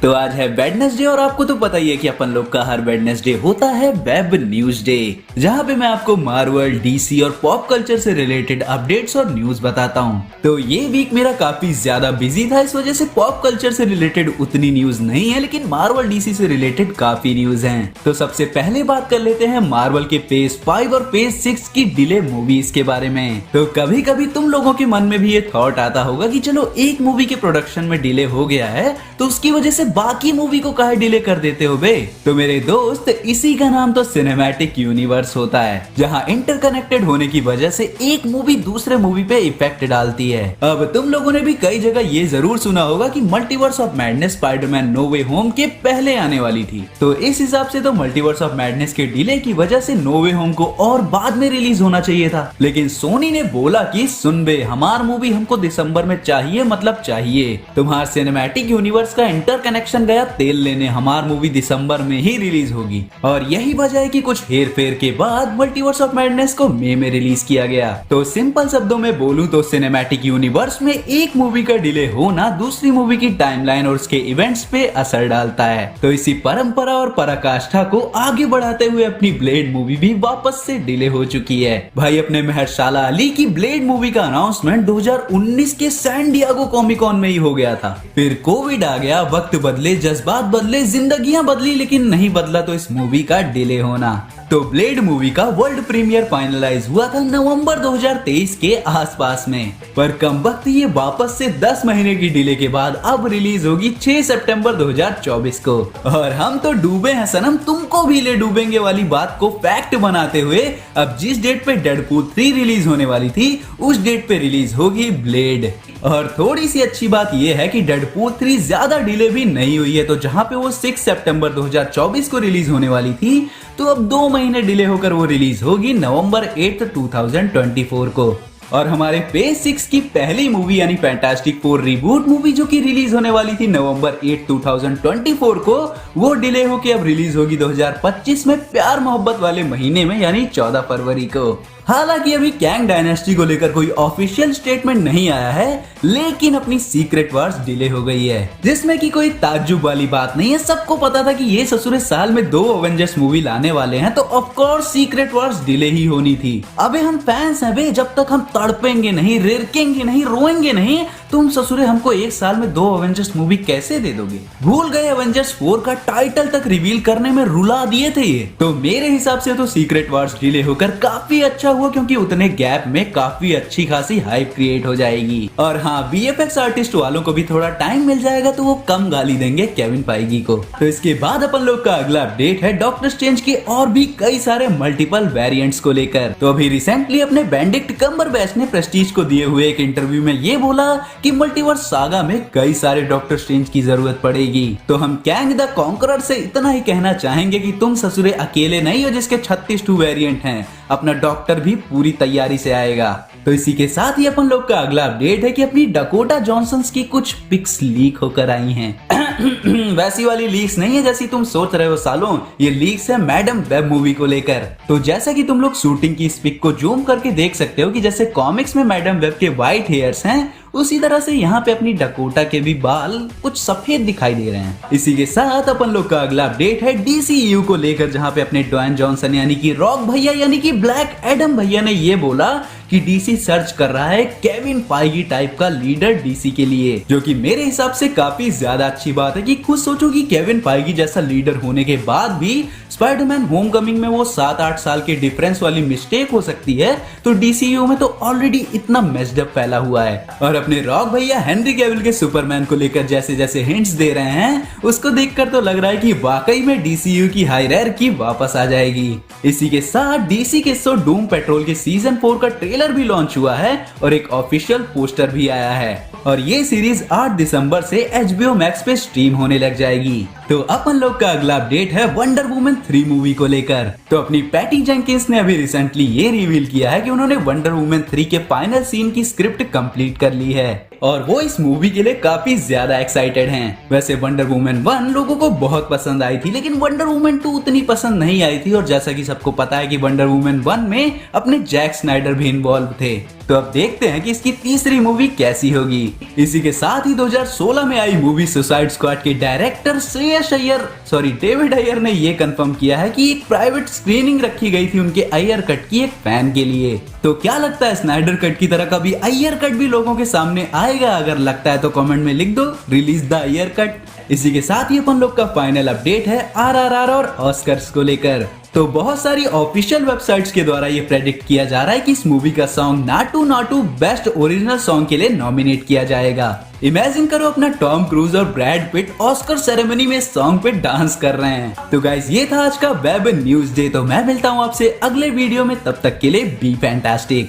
तो आज है वेडनेसडे और आपको तो पता ही है कि अपन लोग का हर वेडनेसडे होता है वेब न्यूज डे, जहाँ पे मैं आपको मार्वल, डीसी और पॉप कल्चर से रिलेटेड अपडेट्स और न्यूज बताता हूँ। तो ये वीक मेरा काफी ज्यादा बिजी था, इस वजह से पॉप कल्चर से रिलेटेड उतनी न्यूज नहीं है, लेकिन मार्वल डीसी से रिलेटेड काफी न्यूज हैं। तो सबसे पहले बात कर लेते हैं मार्वल के फेज 5 और फेज 6 की डिले मूवीज के बारे में। तो कभी कभी तुम लोगों के मन में भी ये थॉट आता होगा कि चलो एक मूवी के प्रोडक्शन में डिले हो गया है तो उसकी वजह से बाकी मूवी को काहे डिले कर देते हो बे। तो मेरे दोस्त, इसी का नाम तो सिनेमैटिक यूनिवर्स होता है, जहाँ इंटरकनेक्टेड होने की वजह से एक मूवी दूसरे मूवी पे इफेक्ट डालती है। अब तुम लोगों ने भी कई जगह ये जरूर सुना होगा कि multiverse of madness Spiderman no way home के पहले आने वाली थी। तो इस हिसाब से तो मल्टीवर्स ऑफ मैडनेस के डिले की वजह से नो वे होम को और बाद में रिलीज होना चाहिए था, लेकिन सोनी ने बोला कि सुन बे, हमार मूवी हमको दिसंबर में चाहिए, मतलब चाहिए। तुम्हार सिनेमैटिक यूनिवर्स का इंटरकनेक्शन गया तेल लेने, हमार मूवी दिसंबर में ही रिलीज होगी। और यही वजह है कि कुछ हेर फेर के बाद मल्टीवर्स ऑफ मैडनेस को मई में रिलीज किया गया। तो सिंपल शब्दों में बोलूं तो सिनेमैटिक यूनिवर्स में एक मूवी का डिले होना दूसरी मूवी की टाइमलाइन और उसके इवेंट्स पे असर डालता है। तो इसी परंपरा और पराकाष्ठा को आगे बढ़ाते हुए अपनी ब्लेड मूवी भी वापस से डिले हो चुकी है। भाई, अपने महरशाला अली की ब्लेड मूवी का अनाउंसमेंट 2019 के सैन डिएगो कॉमिक कॉन में ही हो गया था। फिर कोविड आ गया, वक्त बदले, जज्बात बदले, जिंदगियां बदली, लेकिन नहीं बदला तो इस मूवी का डिले होना। तो ब्लेड मूवी का वर्ल्ड प्रीमियर फाइनलाइज हुआ था नवंबर 2023 के आसपास में, पर कमबख्त ये वापस से 10 महीने की डिले के बाद अब रिलीज होगी 6 सितंबर 2024 को। और हम तो डूबे हैं सनम, तुमको भी ले डूबेंगे वाली बात को फैक्ट बनाते हुए अब जिस डेट पे डेडपूल 3 रिलीज होने वाली थी उस डेट पे रिलीज होगी ब्लेड। और थोड़ी सी अच्छी बात यह है कि डेडपूल 3 ज्यादा डिले भी नहीं हुई है, तो जहां पे वो 6 सितंबर 2024 को रिलीज होने वाली थी तो अब 2 महीने डिले होकर वो रिलीज होगी नवंबर 8, 2024 को। और हमारे फेज 6 की पहली मूवी यानी फैंटास्टिक फोर रिबूट मूवी जो कि रिलीज होने वाली थी नवंबर 8, 2024 को, वो डिले होके अब रिलीज होगी 2025 में प्यार मोहब्बत वाले महीने में यानी 14 फरवरी को। हालांकि अभी कैंग डायनेस्टी को लेकर कोई ऑफिशियल स्टेटमेंट नहीं आया है, लेकिन अपनी सीक्रेट वार्स डिले हो गई है, जिसमें कि कोई ताज्जुब वाली बात नहीं है। सबको पता था कि ये ससुरे साल में 2 एवेंजर्स मूवी लाने वाले हैं, तो of course Secret Wars delay ही होनी थी। अबे हम फैंस हैं बे, जब तक हम तड़पेंगे नहीं, रिरकेंगे नहीं, रोएंगे नहीं, तुम ससुरे हमको एक साल में 2 एवेंजर्स मूवी कैसे दे दोगे? भूल गए एवेंजर्स 4 का टाइटल तक रिवील करने में रुला दिए थे ये। तो मेरे हिसाब से तो सीक्रेट वार्स डिले होकर काफी अच्छा हुआ, क्योंकि उतने गैप में काफी अच्छी खासी हाइप क्रिएट हो जाएगी। और हाँ, वीएफएक्स आर्टिस्ट वालों को भी थोड़ा टाइम मिल जाएगा तो वो कम गाली देंगे केविन फाइगी को। तो इसके बाद अपन लोग का अगला अपडेट है डॉक्टर स्ट्रेंज के और भी कई सारे मल्टीपल वेरिएंट्स को लेकर। तो अभी रिसेंटली अपने बेनेडिक्ट कम्बरबैच ने प्रेस्टीज को दिए हुए एक इंटरव्यू में ये बोला कि मल्टीवर्स सागा में कई सारे डॉक्टर स्ट्रेंज की जरूरत पड़ेगी। तो हम कैंग द कॉन्करर से इतना ही कहना चाहेंगे कि तुम ससुरे अकेले नहीं हो जिसके 36 वेरिएंट हैं, अपना डॉक्टर भी पूरी तैयारी से आएगा। तो इसी के साथ ही अपन लोग का अगला अपडेट है कि अपनी डकोटा जॉनसन की कुछ पिक्स लीक होकर आई हैं। वैसी वाली लीक्स नहीं है जैसी तुम सोच रहे हो सालों, ये लीक्स है मैडम वेब मूवी को लेकर। तो जैसा कि तुम लोग शूटिंग की इस पिक को जूम करके देख सकते हो कि जैसे कॉमिक्स में मैडम वेब के व्हाइट हेयर्स हैं, उसी तरह से यहाँ पे अपनी डकोटा के भी बाल कुछ सफेद दिखाई दे रहे हैं। इसी के साथ अपन लोग का अगला अपडेट है डीसीयू को लेकर, जहाँ पे अपने ड्वेन जॉनसन यानी कि रॉक भैया यानी कि ब्लैक एडम भैया ने ये बोला कि डीसी सर्च कर रहा है केविन फाइगी टाइप का लीडर डीसी के लिए, जो कि मेरे हिसाब से काफी ज्यादा अच्छी बात है। कि खुद सोचो कि केविन फाइगी जैसा लीडर होने के बाद भी स्पाइडरमैन होमकमिंग में वो 7-8 साल के डिफरेंस वाली मिस्टेक हो सकती है, तो डीसीयू में तो ऑलरेडी इतना मेस्ड अप फैला हुआ है। और अपने रॉक भैया हेनरी कैविल के सुपरमैन को लेकर जैसे जैसे हिंट्स दे रहे हैं, उसको देखकर तो लग रहा है कि वाकई में डीसीयू की हायरार्की वापस आ जाएगी। इसी के साथ डीसी के शो डूम पेट्रोल के सीजन 4 का ट्रेलर भी लॉन्च हुआ है और एक ऑफिशियल पोस्टर भी आया है, और ये सीरीज 8 दिसंबर से HBO मैक्स पे स्ट्रीम होने लग जाएगी। तो अपन लोग का अगला अपडेट है वंडर वुमन 3 मूवी को लेकर। तो अपनी पैटी जेंकिंस ने अभी रिसेंटली ये रिवील किया है कि उन्होंने वंडर वुमन 3 के फाइनल सीन की स्क्रिप्ट कंप्लीट कर ली है। और वो इस मूवी के लिए काफी ज्यादा एक्साइटेड हैं। वैसे वंडर वुमन 1 लोगों को बहुत पसंद आई थी, लेकिन वंडर वुमन 2 उतनी पसंद नहीं आई थी। और जैसा कि सबको पता है कि वंडर वुमन 1 में अपने जैक स्नाइडर भी इन्वॉल्व थे। तो अब देखते हैं कि इसकी तीसरी मूवी कैसी होगी। इसी के साथ ही 2016 में आई मूवी सुसाइड स्क्वाड के डायरेक्टर डेविड अय्यर ने ये कंफर्म किया है कि एक प्राइवेट स्क्रीनिंग रखी गई थी उनके अय्यर कट की एक फैन के लिए। तो क्या लगता है स्नाइडर कट की तरह कभी अय्यर कट भी लोगों के सामने आएगा? अगर लगता है तो कमेंट में लिख दो, रिलीज द अय्यर कट। इसी के साथ ही अपन लोग का फाइनल अपडेट है RRR और ऑस्कर्स को लेकर। तो बहुत सारी ऑफिशियल वेबसाइट्स के द्वारा ये प्रेडिक्ट किया जा रहा है कि इस मूवी का song Naatu Naatu best original song के लिए नॉमिनेट किया जाएगा। इमेजिन करो अपना टॉम क्रूज और ब्रैड पिट ऑस्कर सेरेमनी में सॉन्ग पे डांस कर रहे हैं। तो गाइस ये था आज का वेब न्यूज डे। तो मैं मिलता हूँ आपसे अगले वीडियो में, तब तक के लिए बी फैंटास्टिक।